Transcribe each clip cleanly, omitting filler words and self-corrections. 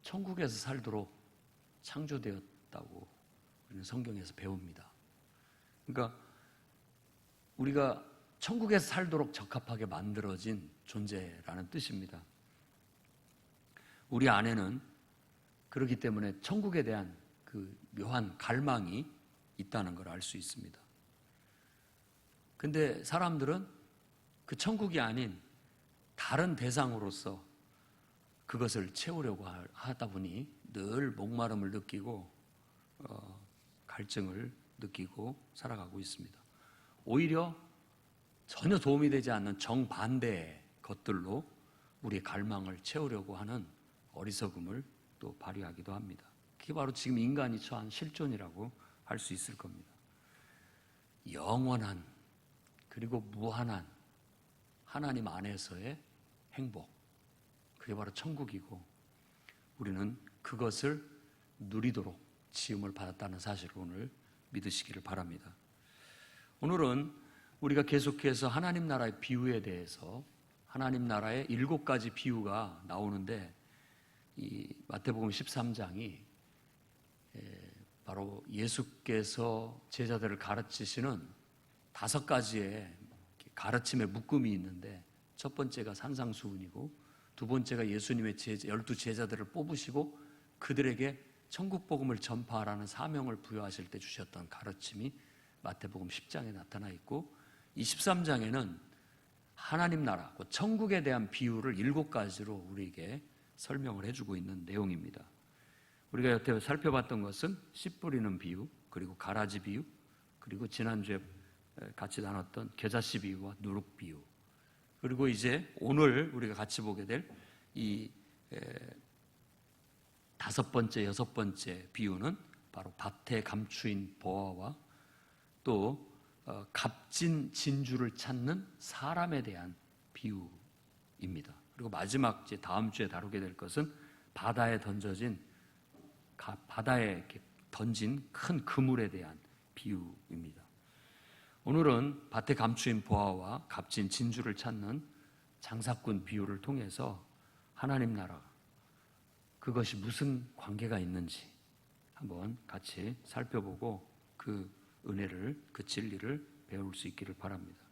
천국에서 살도록 창조되었다고 우리는 성경에서 배웁니다. 그러니까 우리가 천국에서 살도록 적합하게 만들어진 존재라는 뜻입니다. 우리 안에는 그렇기 때문에 천국에 대한 그 묘한 갈망이 있다는 걸 알 수 있습니다. 근데 사람들은 그 천국이 아닌 다른 대상으로서 그것을 채우려고 하다 보니 늘 목마름을 느끼고 갈증을 느끼고 살아가고 있습니다. 오히려 전혀 도움이 되지 않는 정반대의 것들로 우리의 갈망을 채우려고 하는 어리석음을 또 발휘하기도 합니다. 그게 바로 지금 인간이 처한 실존이라고 할 수 있을 겁니다. 영원한 그리고 무한한 하나님 안에서의 행복, 그게 바로 천국이고 우리는 그것을 누리도록 지음을 받았다는 사실을 오늘 믿으시기를 바랍니다. 오늘은 우리가 계속해서 하나님 나라의 비유에 대해서 하나님 나라의 7가지 비유가 나오는데 이 마태복음 13장이 바로 예수께서 제자들을 가르치시는 5가지의 가르침의 묶음이 있는데 첫 번째가 산상수훈이고 두 번째가 예수님의 12제자들을 뽑으시고 그들에게 천국복음을 전파하라는 사명을 부여하실 때 주셨던 가르침이 마태복음 10장에 나타나 있고 이 13장에는 하나님 나라, 천국에 대한 비유를 7가지로 우리에게 설명을 해주고 있는 내용입니다. 우리가 여태 살펴봤던 것은 씨 뿌리는 비유, 그리고 가라지 비유, 그리고 지난주에 같이 나눴던 겨자씨 비유와 누룩 비유, 그리고 이제 오늘 우리가 같이 보게 될 이 5번째, 6번째 비유는 바로 밭에 감추인 보화와 또 값진 진주를 찾는 사람에 대한 비유입니다. 그리고 마지막 이제 다음 주에 다루게 될 것은 바다에 던진 큰 그물에 대한 비유입니다. 오늘은 밭에 감추인 보화와 값진 진주를 찾는 장사꾼 비유를 통해서 하나님 나라, 그것이 무슨 관계가 있는지 한번 같이 살펴보고 그 은혜를, 그 진리를 배울 수 있기를 바랍니다.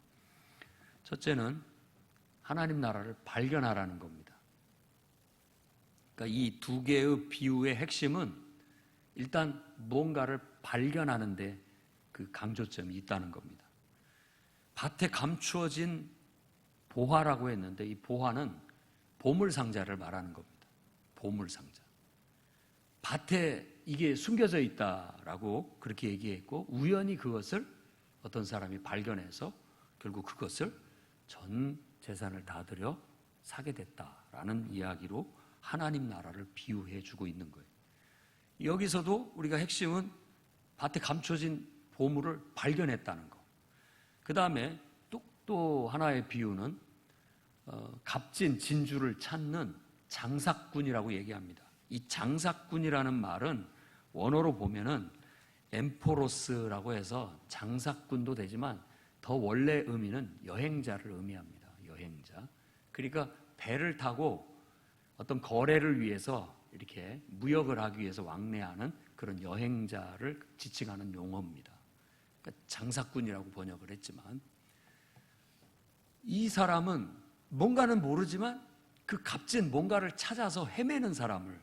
첫째는 하나님 나라를 발견하라는 겁니다. 그러니까 이 2개의 비유의 핵심은 일단 무언가를 발견하는데 그 강조점이 있다는 겁니다. 밭에 감추어진 보화라고 했는데 이 보화는 보물상자를 말하는 겁니다. 보물상자. 밭에 이게 숨겨져 있다라고 그렇게 얘기했고 우연히 그것을 어떤 사람이 발견해서 결국 그것을 전 재산을 다 들여 사게 됐다라는 이야기로 하나님 나라를 비유해 주고 있는 거예요. 여기서도 우리가 핵심은 밭에 감춰진 보물을 발견했다는 거. 그 다음에 또 하나의 비유는 값진 진주를 찾는 장사꾼이라고 얘기합니다. 이 장사꾼이라는 말은 원어로 보면은 엠포로스라고 해서 장사꾼도 되지만 더 원래 의미는 여행자를 의미합니다. 여행자. 그러니까 배를 타고 어떤 거래를 위해서 이렇게 무역을 하기 위해서 왕래하는 그런 여행자를 지칭하는 용어입니다. 그러니까 장사꾼이라고 번역을 했지만 이 사람은 뭔가는 모르지만 그 값진 뭔가를 찾아서 헤매는 사람을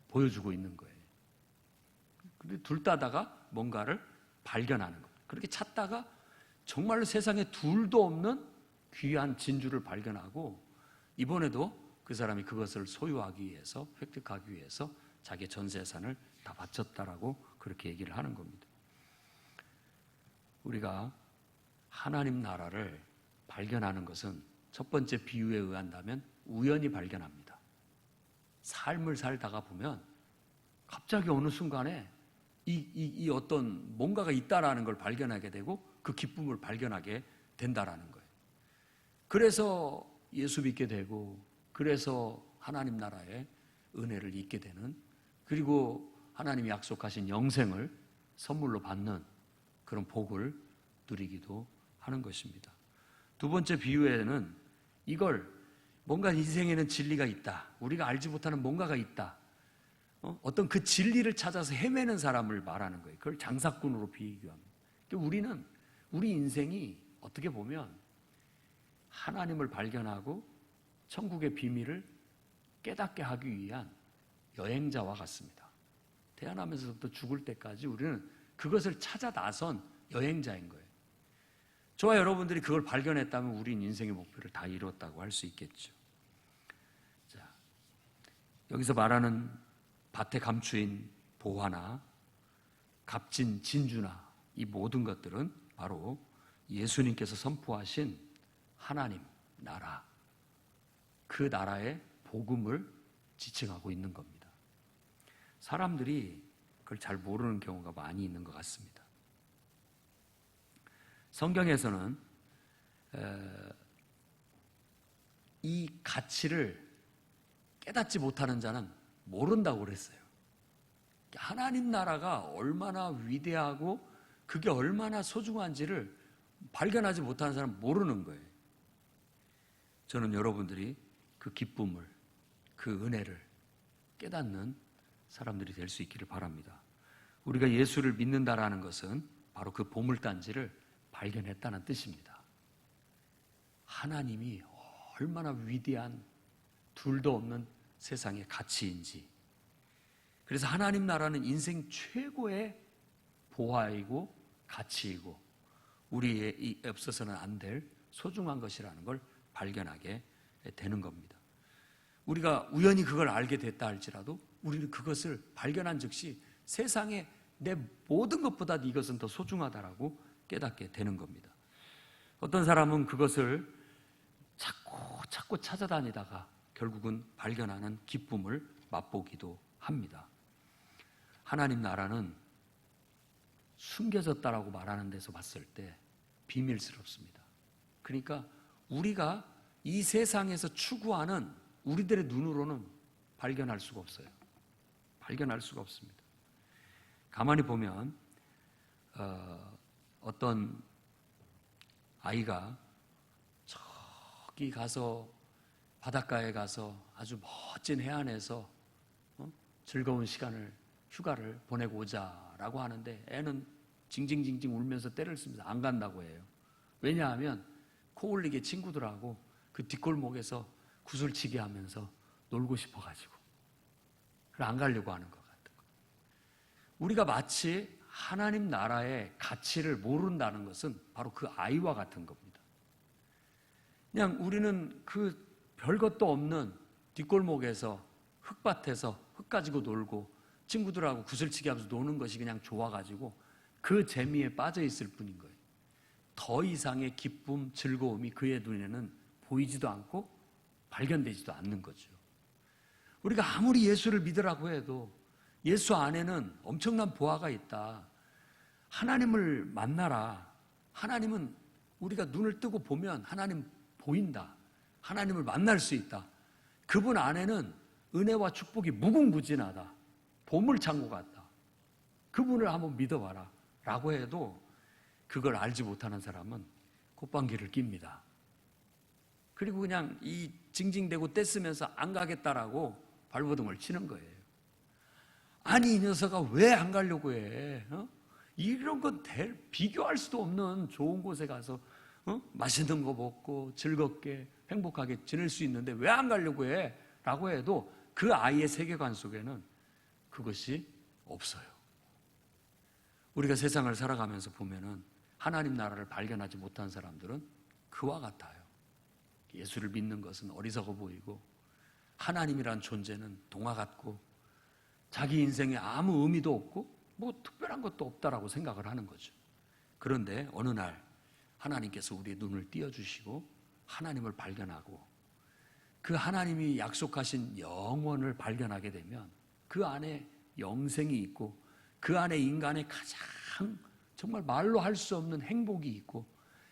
보여주고 있는 거예요. 근데 둘 따다가 뭔가를 발견하는 거예요. 그렇게 찾다가 정말로 세상에 둘도 없는 귀한 진주를 발견하고 이번에도 그 사람이 그것을 소유하기 위해서, 획득하기 위해서 자기의 전 재산을 다 바쳤다라고 그렇게 얘기를 하는 겁니다. 우리가 하나님 나라를 발견하는 것은 첫 번째 비유에 의한다면 우연히 발견합니다. 삶을 살다가 보면 갑자기 어느 순간에 이 어떤 뭔가가 있다라는 걸 발견하게 되고 그 기쁨을 발견하게 된다라는 거예요. 그래서 예수 믿게 되고 그래서 하나님 나라의 은혜를 잊게 되는, 그리고 하나님이 약속하신 영생을 선물로 받는 그런 복을 누리기도 하는 것입니다. 두 번째 비유에는 이걸 뭔가 인생에는 진리가 있다, 우리가 알지 못하는 뭔가가 있다, 어떤 그 진리를 찾아서 헤매는 사람을 말하는 거예요. 그걸 장사꾼으로 비교합니다. 우리 인생이 어떻게 보면 하나님을 발견하고 천국의 비밀을 깨닫게 하기 위한 여행자와 같습니다. 태어나면서부터 죽을 때까지 우리는 그것을 찾아 나선 여행자인 거예요. 저와 여러분들이 그걸 발견했다면 우리는 인생의 목표를 다 이뤘다고 할 수 있겠죠. 자, 여기서 말하는 밭에 감추인 보화나 값진 진주나 이 모든 것들은 바로 예수님께서 선포하신 하나님 나라, 그 나라의 복음을 지칭하고 있는 겁니다. 사람들이 그걸 잘 모르는 경우가 많이 있는 것 같습니다. 성경에서는 이 가치를 깨닫지 못하는 자는 모른다고 그랬어요. 하나님 나라가 얼마나 위대하고 그게 얼마나 소중한지를 발견하지 못하는 사람은 모르는 거예요. 저는 여러분들이 그 기쁨을, 그 은혜를 깨닫는 사람들이 될 수 있기를 바랍니다. 우리가 예수를 믿는다라는 것은 바로 그 보물단지를 발견했다는 뜻입니다. 하나님이 얼마나 위대한 둘도 없는 세상의 가치인지, 그래서 하나님 나라는 인생 최고의 보화이고 가치이고 우리에 없어서는 안 될 소중한 것이라는 걸 발견하게 되는 겁니다. 우리가 우연히 그걸 알게 됐다 할지라도 우리는 그것을 발견한 즉시 세상에 내 모든 것보다 이것은 더 소중하다라고 깨닫게 되는 겁니다. 어떤 사람은 그것을 자꾸 찾아다니다가 결국은 발견하는 기쁨을 맛보기도 합니다. 하나님 나라는 숨겨졌다라고 말하는 데서 봤을 때 비밀스럽습니다. 그러니까 우리가 이 세상에서 추구하는 우리들의 눈으로는 발견할 수가 없어요. 발견할 수가 없습니다. 가만히 보면 어떤 아이가 저기 가서 바닷가에 가서 아주 멋진 해안에서 즐거운 휴가를 보내고 오자라고 하는데 애는 징징징징 울면서 떼를 쓰면서 안 간다고 해요. 왜냐하면 코 올리게 친구들하고 그 뒷골목에서 구슬치기 하면서 놀고 싶어가지고 안 가려고 하는 것 같은 거예요. 우리가 마치 하나님 나라의 가치를 모른다는 것은 바로 그 아이와 같은 겁니다. 그냥 우리는 그 별것도 없는 뒷골목에서 흙밭에서 흙 가지고 놀고 친구들하고 구슬치기 하면서 노는 것이 그냥 좋아가지고 그 재미에 빠져 있을 뿐인 거예요. 더 이상의 기쁨, 즐거움이 그의 눈에는 보이지도 않고 발견되지도 않는 거죠. 우리가 아무리 예수를 믿으라고 해도 예수 안에는 엄청난 보화가 있다. 하나님을 만나라. 하나님은 우리가 눈을 뜨고 보면 하나님 보인다. 하나님을 만날 수 있다. 그분 안에는 은혜와 축복이 무궁무진하다. 보물창고 같다. 그분을 한번 믿어봐라 라고 해도 그걸 알지 못하는 사람은 콧방귀를 낍니다. 그리고 그냥 이 징징대고 떼쓰면서 안 가겠다라고 발버둥을 치는 거예요. 아니 이 녀석아 왜 안 가려고 해? 이런 건 비교할 수도 없는 좋은 곳에 가서 맛있는 거 먹고 즐겁게 행복하게 지낼 수 있는데 왜 안 가려고 해? 라고 해도 그 아이의 세계관 속에는 그것이 없어요. 우리가 세상을 살아가면서 보면은 하나님 나라를 발견하지 못한 사람들은 그와 같아요. 예수를 믿는 것은 어리석어 보이고 하나님이란 존재는 동화 같고 자기 인생에 아무 의미도 없고 뭐 특별한 것도 없다라고 생각을 하는 거죠. 그런데 어느 날 하나님께서 우리의 눈을 띄워주시고 하나님을 발견하고 그 하나님이 약속하신 영원을 발견하게 되면 그 안에 영생이 있고 그 안에 인간의 가장 정말 말로 할 수 없는 행복이 있고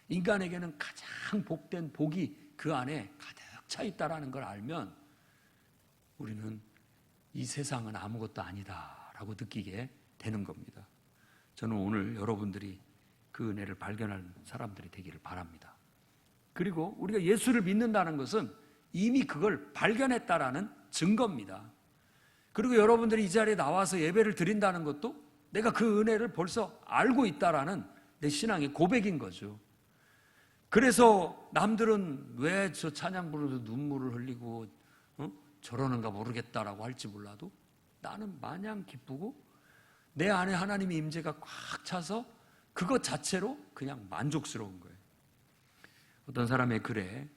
인간에게는 가장 복된 복이 그 안에 가득 차 있다라는 걸 알면 우리는 이 세상은 아무것도 아니다라고 느끼게 되는 겁니다. 저는 오늘 여러분들이 그 은혜를 발견하는 사람들이 되기를 바랍니다. 그리고 우리가 예수를 믿는다는 것은 이미 그걸 발견했다라는 증거입니다. 그리고 여러분들이 이 자리에 나와서 예배를 드린다는 것도 내가 그 은혜를 벌써 알고 있다라는 내 신앙의 고백인 거죠. 그래서 남들은 왜 저 찬양 부르면서 눈물을 흘리고 저러는가 모르겠다라고 할지 몰라도 나는 마냥 기쁘고 내 안에 하나님의 임재가 꽉 차서 그것 자체로 그냥 만족스러운 거예요. 어떤 사람의 글에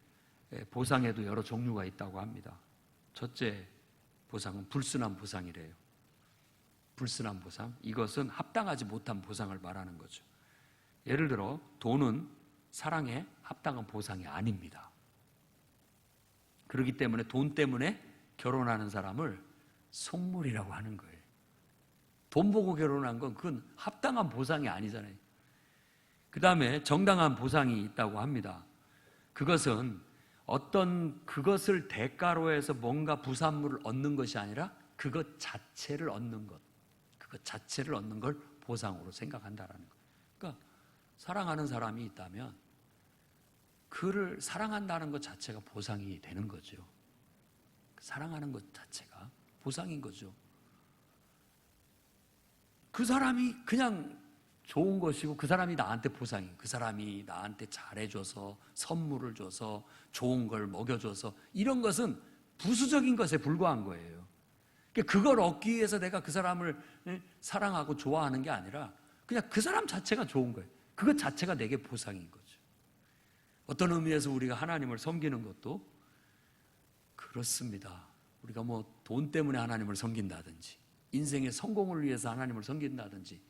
보상에도 여러 종류가 있다고 합니다. 첫째 보상은 불순한 보상이래요. 불순한 보상. 이것은 합당하지 못한 보상을 말하는 거죠. 예를 들어 돈은 사랑에 합당한 보상이 아닙니다. 그렇기 때문에 돈 때문에 결혼하는 사람을 속물이라고 하는 거예요. 돈 보고 결혼한 건 그건 합당한 보상이 아니잖아요. 그 다음에 정당한 보상이 있다고 합니다. 그것은 어떤 그것을 대가로 해서 뭔가 부산물을 얻는 것이 아니라 그것 자체를 얻는 것, 그것 자체를 얻는 걸 보상으로 생각한다라는 거예요. 그러니까 사랑하는 사람이 있다면 그를 사랑한다는 것 자체가 보상이 되는 거죠. 사랑하는 것 자체가 보상인 거죠. 그 사람이 그냥 좋은 것이고 그 사람이 나한테 보상이에요. 그 사람이 나한테 잘해줘서 선물을 줘서 좋은 걸 먹여줘서 이런 것은 부수적인 것에 불과한 거예요. 그걸 얻기 위해서 내가 그 사람을 사랑하고 좋아하는 게 아니라 그냥 그 사람 자체가 좋은 거예요. 그것 자체가 내게 보상인 거죠. 어떤 의미에서 우리가 하나님을 섬기는 것도 그렇습니다. 우리가 뭐 돈 때문에 하나님을 섬긴다든지 인생의 성공을 위해서 하나님을 섬긴다든지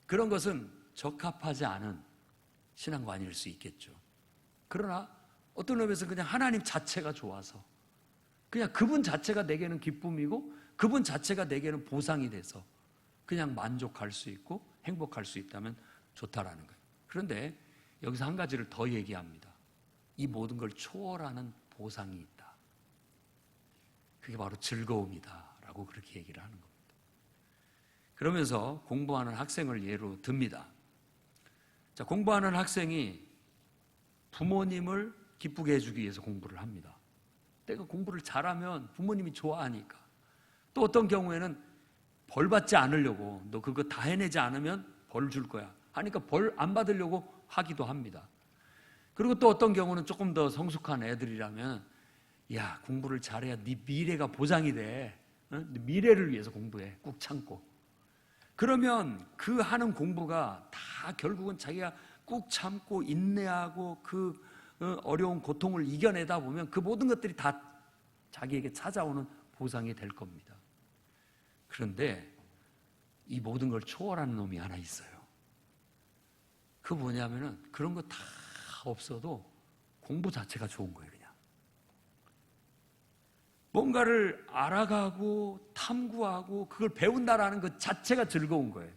그런 것은 적합하지 않은 신앙관일 수 있겠죠. 그러나 어떤 의미에서 그냥 하나님 자체가 좋아서 그냥 그분 자체가 내게는 기쁨이고 그분 자체가 내게는 보상이 돼서 그냥 만족할 수 있고 행복할 수 있다면 좋다라는 거예요. 그런데 여기서 한 가지를 더 얘기합니다. 이 모든 걸 초월하는 보상이 있다. 그게 바로 즐거움이다 라고 그렇게 얘기를 하는 겁니다. 그러면서 공부하는 학생을 예로 듭니다. 자, 공부하는 학생이 부모님을 기쁘게 해주기 위해서 공부를 합니다. 내가 공부를 잘하면 부모님이 좋아하니까. 또 어떤 경우에는 벌 받지 않으려고 너 그거 다 해내지 않으면 벌 줄 거야 하니까 벌 안 받으려고 하기도 합니다. 그리고 또 어떤 경우는 조금 더 성숙한 애들이라면 야, 공부를 잘해야 네 미래가 보장이 돼. 네 미래를 위해서 공부해. 꾹 참고. 그러면 그 하는 공부가 다 결국은 자기가 꾹 참고 인내하고 그 어려운 고통을 이겨내다 보면 그 모든 것들이 다 자기에게 찾아오는 보상이 될 겁니다. 그런데 이 모든 걸 초월하는 놈이 하나 있어요. 그 뭐냐면은 그런 거 다 없어도 공부 자체가 좋은 거예요. 그냥 뭔가를 알아가고 탐구하고 그걸 배운다라는 것 자체가 즐거운 거예요.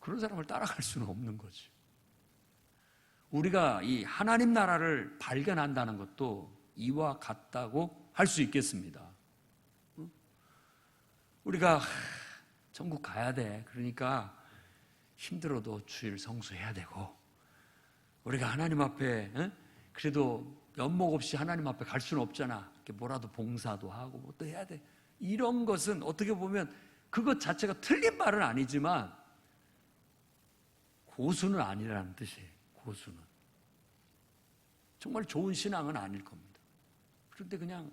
그런 사람을 따라갈 수는 없는 거죠. 우리가 이 하나님 나라를 발견한다는 것도 이와 같다고 할 수 있겠습니다. 우리가 천국 가야 돼. 그러니까 힘들어도 주일 성수해야 되고 우리가 하나님 앞에 그래도 연목 없이 하나님 앞에 갈 수는 없잖아. 이렇게 뭐라도 봉사도 하고 뭐 또 해야 돼. 이런 것은 어떻게 보면 그것 자체가 틀린 말은 아니지만 고수는 아니라는 뜻이에요. 고수는. 정말 좋은 신앙은 아닐 겁니다. 그런데 그냥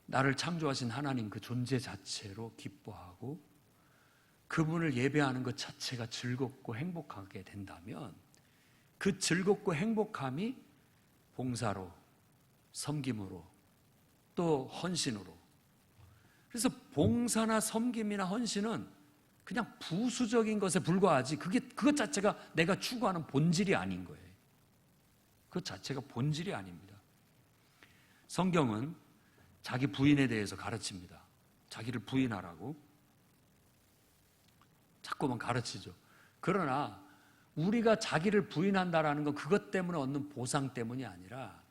나를 창조하신 하나님 그 존재 자체로 기뻐하고 그분을 예배하는 것 자체가 즐겁고 행복하게 된다면 그 즐겁고 행복함이 봉사로, 섬김으로, 또 헌신으로. 그래서 봉사나 섬김이나 헌신은 그냥 부수적인 것에 불과하지 그것 자체가 내가 추구하는 본질이 아닌 거예요. 그 자체가 본질이 아닙니다. 성경은 자기 부인에 대해서 가르칩니다. 자기를 부인하라고 자꾸만 가르치죠. 그러나 우리가 자기를 부인한다라는 건 그것 때문에 얻는 보상 때문이 아니라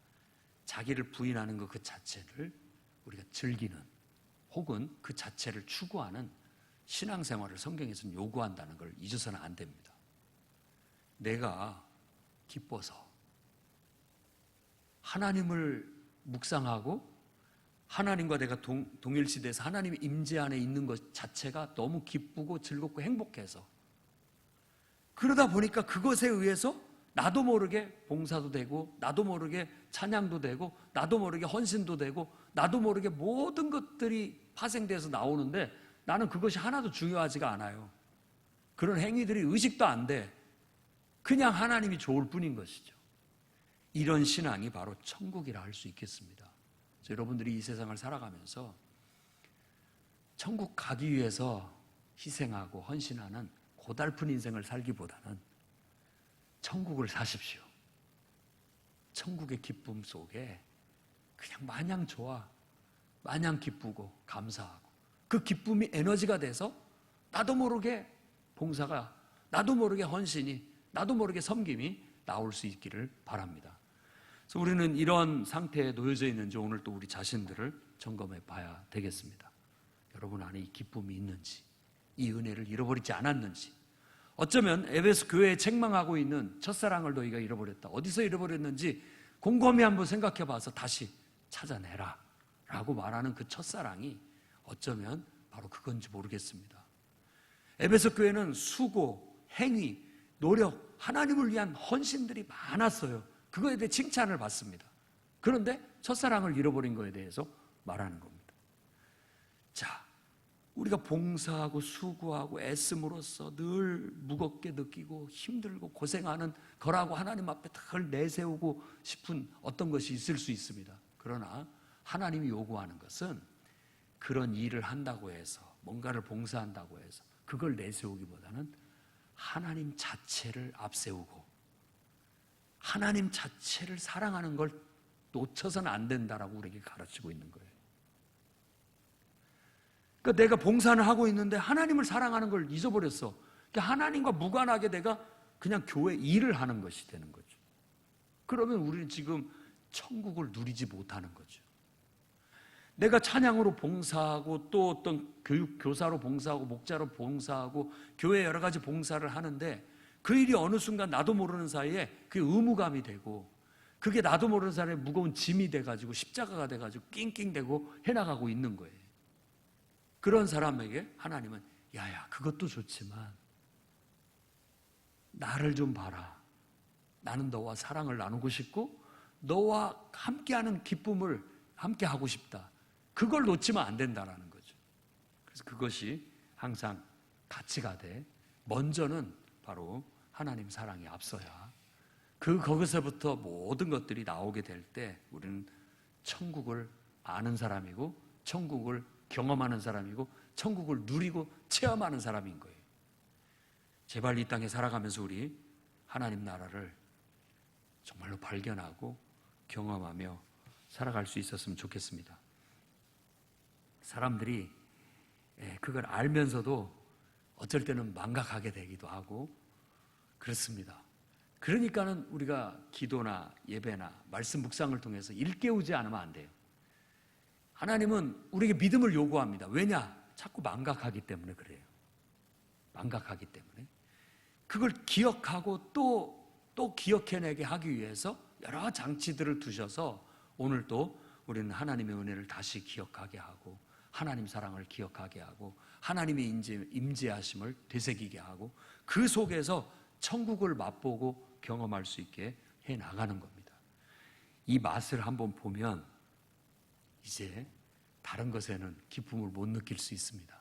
자기를 부인하는 것 그 자체를 우리가 즐기는 혹은 그 자체를 추구하는 신앙생활을 성경에서는 요구한다는 걸 잊어서는 안 됩니다. 내가 기뻐서 하나님을 묵상하고 하나님과 내가 동일시돼서 하나님의 임재 안에 있는 것 자체가 너무 기쁘고 즐겁고 행복해서, 그러다 보니까 그것에 의해서 나도 모르게 봉사도 되고, 나도 모르게 찬양도 되고, 나도 모르게 헌신도 되고, 나도 모르게 모든 것들이 파생돼서 나오는데 나는 그것이 하나도 중요하지가 않아요. 그런 행위들이 의식도 안 돼. 그냥 하나님이 좋을 뿐인 것이죠. 이런 신앙이 바로 천국이라 할 수 있겠습니다. 여러분들이 이 세상을 살아가면서 천국 가기 위해서 희생하고 헌신하는 고달픈 인생을 살기보다는 천국을 사십시오. 천국의 기쁨 속에 그냥 마냥 좋아, 마냥 기쁘고 감사하고, 그 기쁨이 에너지가 돼서 나도 모르게 봉사가, 나도 모르게 헌신이, 나도 모르게 섬김이 나올 수 있기를 바랍니다. 그래서 우리는 이런 상태에 놓여져 있는지 오늘 또 우리 자신들을 점검해 봐야 되겠습니다. 여러분 안에 이 기쁨이 있는지, 이 은혜를 잃어버리지 않았는지, 어쩌면 에베소 교회에 책망하고 있는 첫사랑을 너희가 잃어버렸다, 어디서 잃어버렸는지 곰곰이 한번 생각해 봐서 다시 찾아내라 라고 말하는 그 첫사랑이 어쩌면 바로 그건지 모르겠습니다. 에베소 교회는 수고, 행위, 노력, 하나님을 위한 헌신들이 많았어요. 그거에 대해 칭찬을 받습니다. 그런데 첫사랑을 잃어버린 거에 대해서 말하는 겁니다. 자, 우리가 봉사하고 수고하고 애씀으로써 늘 무겁게 느끼고 힘들고 고생하는 거라고 하나님 앞에 늘 내세우고 싶은 어떤 것이 있을 수 있습니다. 그러나 하나님이 요구하는 것은 그런 일을 한다고 해서, 뭔가를 봉사한다고 해서 그걸 내세우기보다는 하나님 자체를 앞세우고 하나님 자체를 사랑하는 걸 놓쳐서는 안 된다라고 우리에게 가르치고 있는 거예요. 그러니까 내가 봉사는 하고 있는데 하나님을 사랑하는 걸 잊어버렸어. 그러니까 하나님과 무관하게 내가 그냥 교회 일을 하는 것이 되는 거죠. 그러면 우리는 지금 천국을 누리지 못하는 거죠. 내가 찬양으로 봉사하고 또 어떤 교사로 봉사하고 목자로 봉사하고 교회 여러 가지 봉사를 하는데 그 일이 어느 순간 나도 모르는 사이에 그게 의무감이 되고, 그게 나도 모르는 사이에 무거운 짐이 돼가지고 십자가가 돼가지고 낑낑대고 해나가고 있는 거예요. 그런 사람에게 하나님은 야야, 그것도 좋지만 나를 좀 봐라. 나는 너와 사랑을 나누고 싶고 너와 함께하는 기쁨을 함께하고 싶다. 그걸 놓치면 안 된다라는 거죠. 그래서 그것이 항상 가치가 돼. 먼저는 바로 하나님 사랑이 앞서야 거기서부터 모든 것들이 나오게 될 때 우리는 천국을 아는 사람이고 천국을 경험하는 사람이고 천국을 누리고 체험하는 사람인 거예요. 제발 이 땅에 살아가면서 우리 하나님 나라를 정말로 발견하고 경험하며 살아갈 수 있었으면 좋겠습니다. 사람들이 그걸 알면서도 어쩔 때는 망각하게 되기도 하고 그렇습니다. 그러니까는 우리가 기도나 예배나 말씀 묵상을 통해서 일깨우지 않으면 안 돼요. 하나님은 우리에게 믿음을 요구합니다. 왜냐? 자꾸 망각하기 때문에 그래요. 망각하기 때문에. 그걸 기억하고 또 기억해내게 하기 위해서 여러 장치들을 두셔서 오늘 또 우리는 하나님의 은혜를 다시 기억하게 하고 하나님 사랑을 기억하게 하고 하나님의 임재하심을 되새기게 하고 그 속에서 천국을 맛보고 경험할 수 있게 해나가는 겁니다. 이 맛을 한번 보면 이제 다른 것에는 기쁨을 못 느낄 수 있습니다.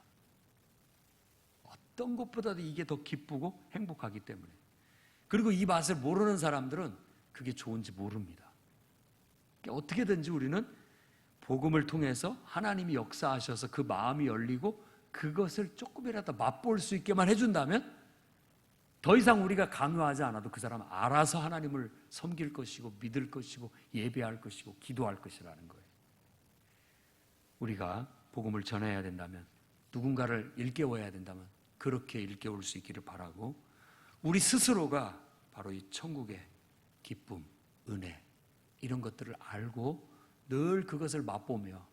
어떤 것보다도 이게 더 기쁘고 행복하기 때문에. 그리고 이 맛을 모르는 사람들은 그게 좋은지 모릅니다. 그러니까 어떻게든지 우리는 복음을 통해서 하나님이 역사하셔서 그 마음이 열리고 그것을 조금이라도 맛볼 수 있게만 해준다면 더 이상 우리가 강요하지 않아도 그 사람 알아서 하나님을 섬길 것이고 믿을 것이고 예배할 것이고 기도할 것이라는 거예요. 우리가 복음을 전해야 된다면, 누군가를 일깨워야 된다면 그렇게 일깨울 수 있기를 바라고, 우리 스스로가 바로 이 천국의 기쁨, 은혜 이런 것들을 알고 늘 그것을 맛보며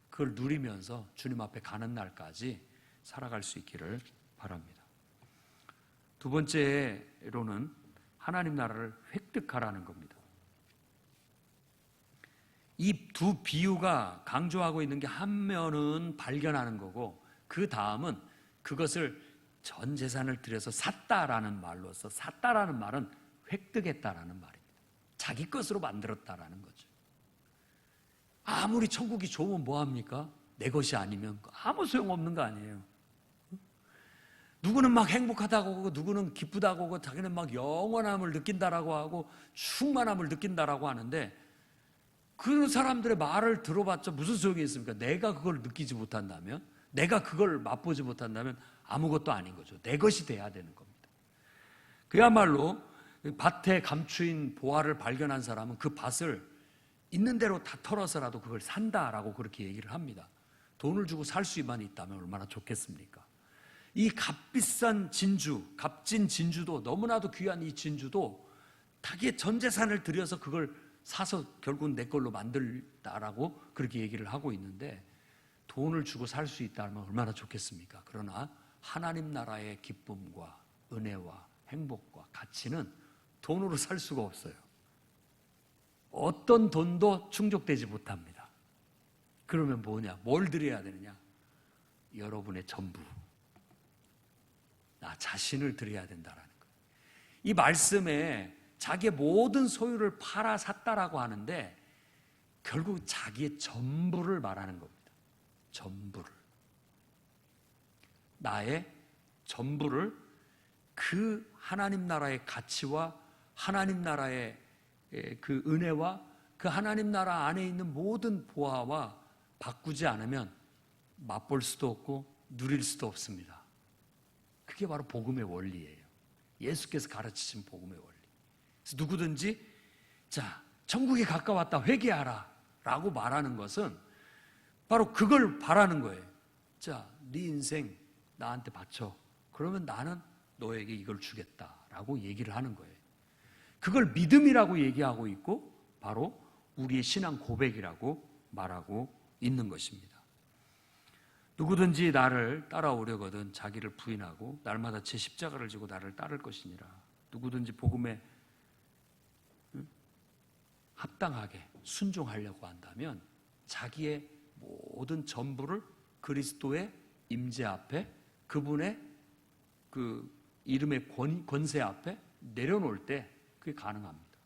그걸 누리면서 주님 앞에 가는 날까지 살아갈 수 있기를 바랍니다. 두 번째로는 하나님 나라를 획득하라는 겁니다. 이 두 비유가 강조하고 있는 게 한 면은 발견하는 거고, 그 다음은 그것을 전 재산을 들여서 샀다라는 말로서, 샀다라는 말은 획득했다라는 말입니다. 자기 것으로 만들었다라는 거죠. 아무리 천국이 좋으면 뭐합니까? 내 것이 아니면 아무 소용없는 거 아니에요. 누구는 막 행복하다고 하고, 누구는 기쁘다고 하고, 자기는 막 영원함을 느낀다라고 하고, 충만함을 느낀다라고 하는데, 그 사람들의 말을 들어봤자 무슨 소용이 있습니까? 내가 그걸 느끼지 못한다면, 내가 그걸 맛보지 못한다면 아무것도 아닌 거죠. 내 것이 돼야 되는 겁니다. 그야말로 밭에 감추인 보화를 발견한 사람은 그 밭을 있는 대로 다 털어서라도 그걸 산다라고 그렇게 얘기를 합니다. 돈을 주고 살 수만 있다면 얼마나 좋겠습니까? 이 값비싼 진주, 값진 진주도, 너무나도 귀한 이 진주도 자기의 전 재산을 들여서 그걸 사서 결국은 내 걸로 만들다라고 그렇게 얘기를 하고 있는데, 돈을 주고 살 수 있다면 얼마나 좋겠습니까? 그러나 하나님 나라의 기쁨과 은혜와 행복과 가치는 돈으로 살 수가 없어요. 어떤 돈도 충족되지 못합니다. 그러면 뭐냐? 뭘 드려야 되느냐? 여러분의 전부, 나 자신을 드려야 된다라는 거예요. 이 말씀에 자기의 모든 소유를 팔아 샀다라고 하는데, 결국 자기의 전부를 말하는 겁니다. 전부를. 나의 전부를 그 하나님 나라의 가치와 하나님 나라의 그 은혜와 그 하나님 나라 안에 있는 모든 보화와 바꾸지 않으면 맛볼 수도 없고 누릴 수도 없습니다. 그게 바로 복음의 원리예요. 예수께서 가르치신 복음의 원리. 그래서 누구든지 자, 천국에 가까웠다 회개하라 라고 말하는 것은 바로 그걸 바라는 거예요. 자, 네 인생 나한테 바쳐. 그러면 나는 너에게 이걸 주겠다라고 얘기를 하는 거예요. 그걸 믿음이라고 얘기하고 있고, 바로 우리의 신앙 고백이라고 말하고 있는 것입니다. 누구든지 나를 따라오려거든 자기를 부인하고 날마다 제 십자가를 지고 나를 따를 것이니라. 누구든지 복음에 합당하게 순종하려고 한다면 자기의 모든 전부를 그리스도의 임재 앞에, 그분의 그 이름의 권세 앞에 내려놓을 때 그게 가능합니다.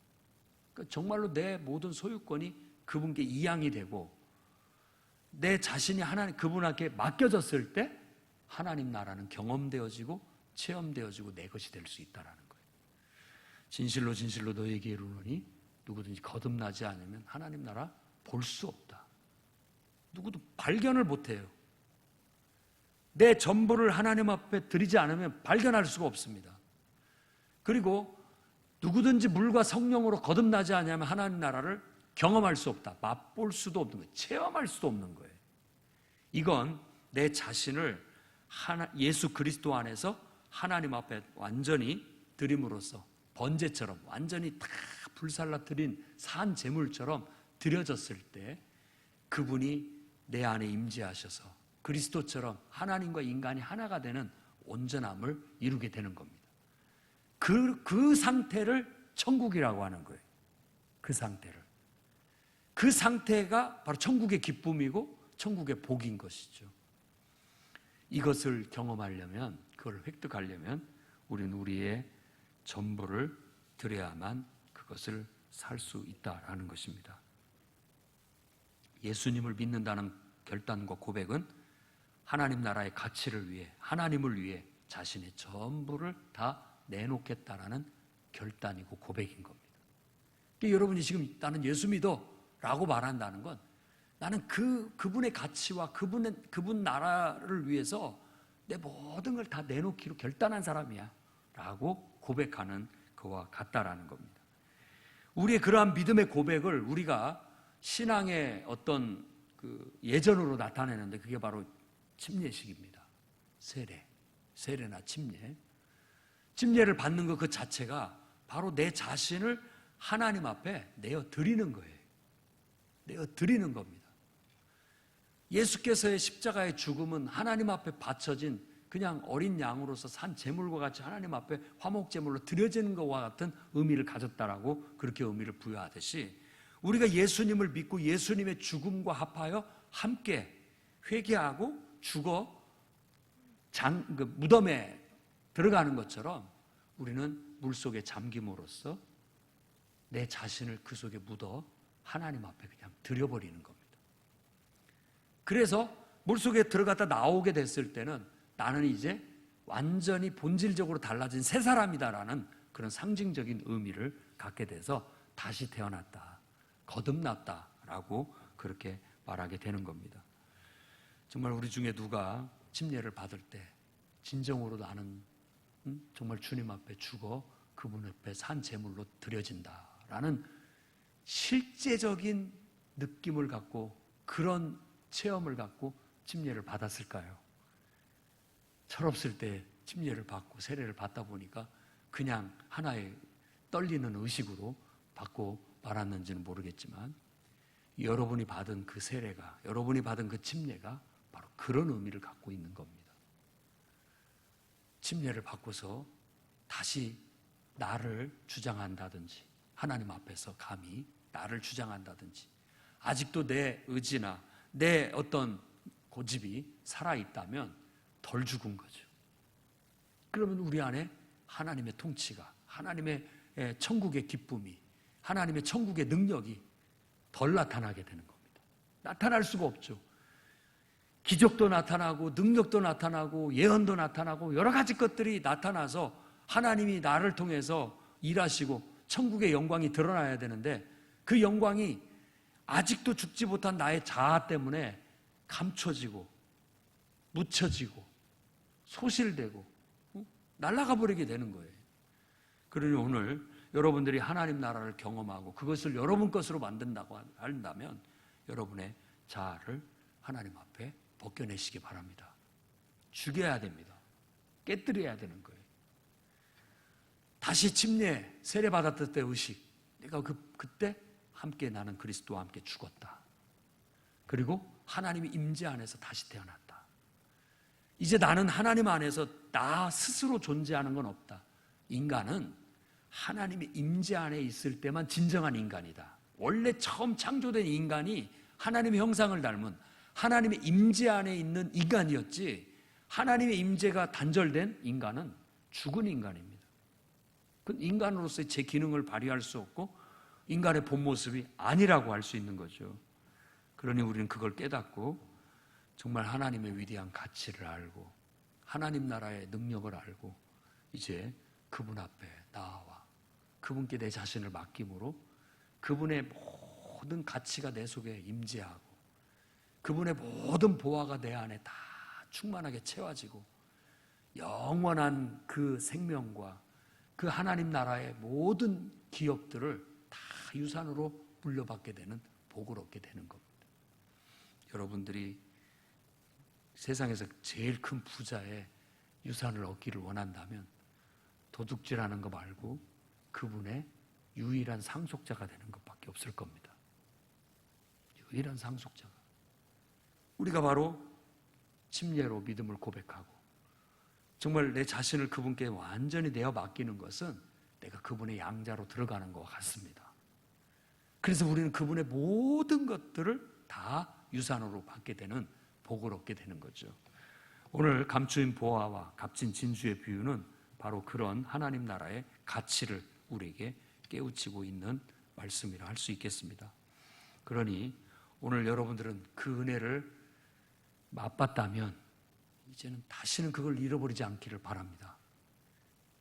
그러니까 정말로 내 모든 소유권이 그분께 이양이 되고, 내 자신이 하나님 그분에게 맡겨졌을 때 하나님 나라는 경험되어지고 체험되어지고 내 것이 될 수 있다는 거예요. 진실로 진실로 너에게 이르노니 누구든지 거듭나지 않으면 하나님 나라 볼 수 없다. 누구도 발견을 못해요. 내 전부를 하나님 앞에 드리지 않으면 발견할 수가 없습니다. 그리고 누구든지 물과 성령으로 거듭나지 않으면 하나님 나라를 경험할 수 없다. 맛볼 수도 없는 거예요. 체험할 수도 없는 거예요. 이건 내 자신을 예수 그리스도 안에서 하나님 앞에 완전히 드림으로써 번제처럼 완전히 다 불살라 드린 산 제물처럼 드려졌을 때 그분이 내 안에 임재하셔서 그리스도처럼 하나님과 인간이 하나가 되는 온전함을 이루게 되는 겁니다. 그 상태를 천국이라고 하는 거예요. 그 상태를. 그 상태가 바로 천국의 기쁨이고 천국의 복인 것이죠. 이것을 경험하려면, 그걸 획득하려면 우리는 우리의 전부를 드려야만 그것을 살 수 있다라는 것입니다. 예수님을 믿는다는 결단과 고백은 하나님 나라의 가치를 위해, 하나님을 위해 자신의 전부를 다 내놓겠다라는 결단이고 고백인 겁니다. 그러니까 여러분이 지금 나는 예수 믿어 라고 말한다는 건 나는 그분의 가치와 그분 나라를 위해서 내 모든 걸 다 내놓기로 결단한 사람이야 라고 고백하는 그와 같다라는 겁니다. 우리의 그러한 믿음의 고백을 우리가 신앙의 어떤 그 예전으로 나타내는데 그게 바로 침례식입니다. 세례나 침례. 침례를 받는 것 그 자체가 바로 내 자신을 하나님 앞에 내어 드리는 거예요. 내어 드리는 겁니다. 예수께서의 십자가의 죽음은 하나님 앞에 바쳐진 그냥 어린 양으로서 산 제물과 같이 하나님 앞에 화목 제물로 드려지는 것과 같은 의미를 가졌다라고 그렇게 의미를 부여하듯이, 우리가 예수님을 믿고 예수님의 죽음과 합하여 함께 회개하고 죽어 무덤에 들어가는 것처럼 우리는 물속에 잠김으로써 내 자신을 그 속에 묻어 하나님 앞에 그냥 들여버리는 겁니다. 그래서 물속에 들어갔다 나오게 됐을 때는 나는 이제 완전히 본질적으로 달라진 새 사람이다라는 그런 상징적인 의미를 갖게 돼서 다시 태어났다, 거듭났다라고 그렇게 말하게 되는 겁니다. 정말 우리 중에 누가 침례를 받을 때 진정으로 나는 정말 주님 앞에 죽어 그분 앞에 산 제물로 드려진다라는 실제적인 느낌을 갖고 그런 체험을 갖고 침례를 받았을까요? 철없을 때 침례를 받고 세례를 받다 보니까 그냥 하나의 떨리는 의식으로 받고 말았는지는 모르겠지만 여러분이 받은 그 세례가, 여러분이 받은 그 침례가 바로 그런 의미를 갖고 있는 겁니다. 침례를 받고서 다시 나를 주장한다든지 하나님 앞에서 감히 나를 주장한다든지 아직도 내 의지나 내 어떤 고집이 살아있다면 덜 죽은 거죠. 그러면 우리 안에 하나님의 통치가, 하나님의 천국의 기쁨이, 하나님의 천국의 능력이 덜 나타나게 되는 겁니다. 나타날 수가 없죠. 기적도 나타나고 능력도 나타나고 예언도 나타나고 여러 가지 것들이 나타나서 하나님이 나를 통해서 일하시고 천국의 영광이 드러나야 되는데 그 영광이 아직도 죽지 못한 나의 자아 때문에 감춰지고 묻혀지고 소실되고 날아가 버리게 되는 거예요. 그러니 오늘 여러분들이 하나님 나라를 경험하고 그것을 여러분 것으로 만든다고 한다면 여러분의 자아를 하나님 앞에 벗겨내시기 바랍니다. 죽여야 됩니다. 깨뜨려야 되는 거예요. 다시 침례, 세례 받았을 때 의식, 내가 그때 함께 나는 그리스도와 함께 죽었다. 그리고 하나님의 임재 안에서 다시 태어났다. 이제 나는 하나님 안에서 나 스스로 존재하는 건 없다. 인간은 하나님의 임재 안에 있을 때만 진정한 인간이다. 원래 처음 창조된 인간이 하나님의 형상을 닮은 하나님의 임재 안에 있는 인간이었지, 하나님의 임재가 단절된 인간은 죽은 인간입니다. 그 인간으로서의 제 기능을 발휘할 수 없고 인간의 본 모습이 아니라고 할 수 있는 거죠. 그러니 우리는 그걸 깨닫고 정말 하나님의 위대한 가치를 알고 하나님 나라의 능력을 알고 이제 그분 앞에 나와 그분께 내 자신을 맡김으로 그분의 모든 가치가 내 속에 임재하고 그분의 모든 보화가 내 안에 다 충만하게 채워지고 영원한 그 생명과 그 하나님 나라의 모든 기업들을 다 유산으로 물려받게 되는 복을 얻게 되는 겁니다. 여러분들이 세상에서 제일 큰 부자의 유산을 얻기를 원한다면 도둑질하는 거 말고 그분의 유일한 상속자가 되는 것밖에 없을 겁니다. 유일한 상속자가. 우리가 바로 침례로 믿음을 고백하고 정말 내 자신을 그분께 완전히 내어 맡기는 것은 내가 그분의 양자로 들어가는 것과 같습니다. 그래서 우리는 그분의 모든 것들을 다 유산으로 받게 되는 복을 얻게 되는 거죠. 오늘 감추인 보화와 값진 진주의 비유는 바로 그런 하나님 나라의 가치를 우리에게 깨우치고 있는 말씀이라 할 수 있겠습니다. 그러니 오늘 여러분들은 그 은혜를 맛봤다면 이제는 다시는 그걸 잃어버리지 않기를 바랍니다.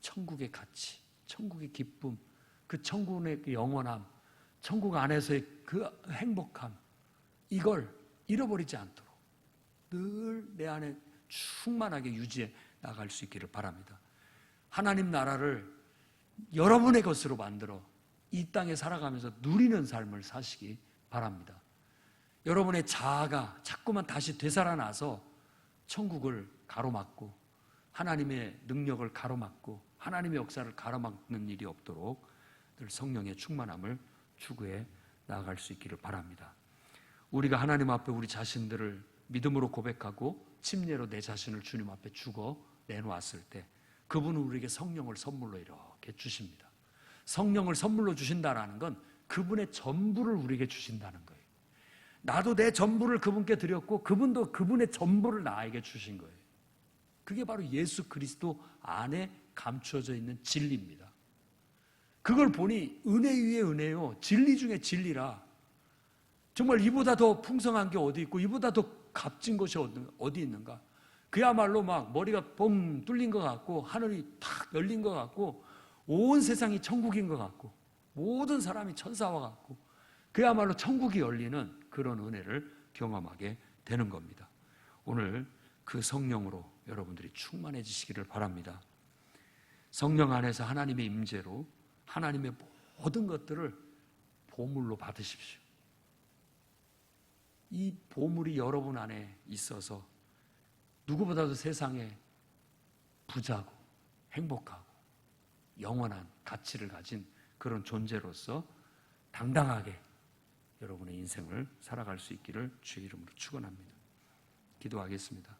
천국의 가치, 천국의 기쁨, 그 천국의 그 영원함, 천국 안에서의 그 행복함, 이걸 잃어버리지 않도록 늘 내 안에 충만하게 유지해 나갈 수 있기를 바랍니다. 하나님 나라를 여러분의 것으로 만들어 이 땅에 살아가면서 누리는 삶을 사시기 바랍니다. 여러분의 자아가 자꾸만 다시 되살아나서 천국을 가로막고 하나님의 능력을 가로막고 하나님의 역사를 가로막는 일이 없도록 늘 성령의 충만함을 추구해 나아갈 수 있기를 바랍니다. 우리가 하나님 앞에 우리 자신들을 믿음으로 고백하고 침례로 내 자신을 주님 앞에 죽어 내놓았을 때 그분은 우리에게 성령을 선물로 이렇게 주십니다. 성령을 선물로 주신다라는 건 그분의 전부를 우리에게 주신다는 거예요. 나도 내 전부를 그분께 드렸고 그분도 그분의 전부를 나에게 주신 거예요. 그게 바로 예수 그리스도 안에 감추어져 있는 진리입니다. 그걸 보니 은혜 위에 은혜요, 진리 중에 진리라. 정말 이보다 더 풍성한 게 어디 있고 이보다 더 값진 것이 어디 있는가. 그야말로 막 머리가 뻥 뚫린 것 같고 하늘이 탁 열린 것 같고 온 세상이 천국인 것 같고 모든 사람이 천사와 같고 그야말로 천국이 열리는 그런 은혜를 경험하게 되는 겁니다. 오늘 그 성령으로 여러분들이 충만해지시기를 바랍니다. 성령 안에서 하나님의 임재로 하나님의 모든 것들을 보물로 받으십시오. 이 보물이 여러분 안에 있어서 누구보다도 세상에 부자고 행복하고 영원한 가치를 가진 그런 존재로서 당당하게 여러분의 인생을 살아갈 수 있기를 주의 이름으로 축원합니다. 기도하겠습니다.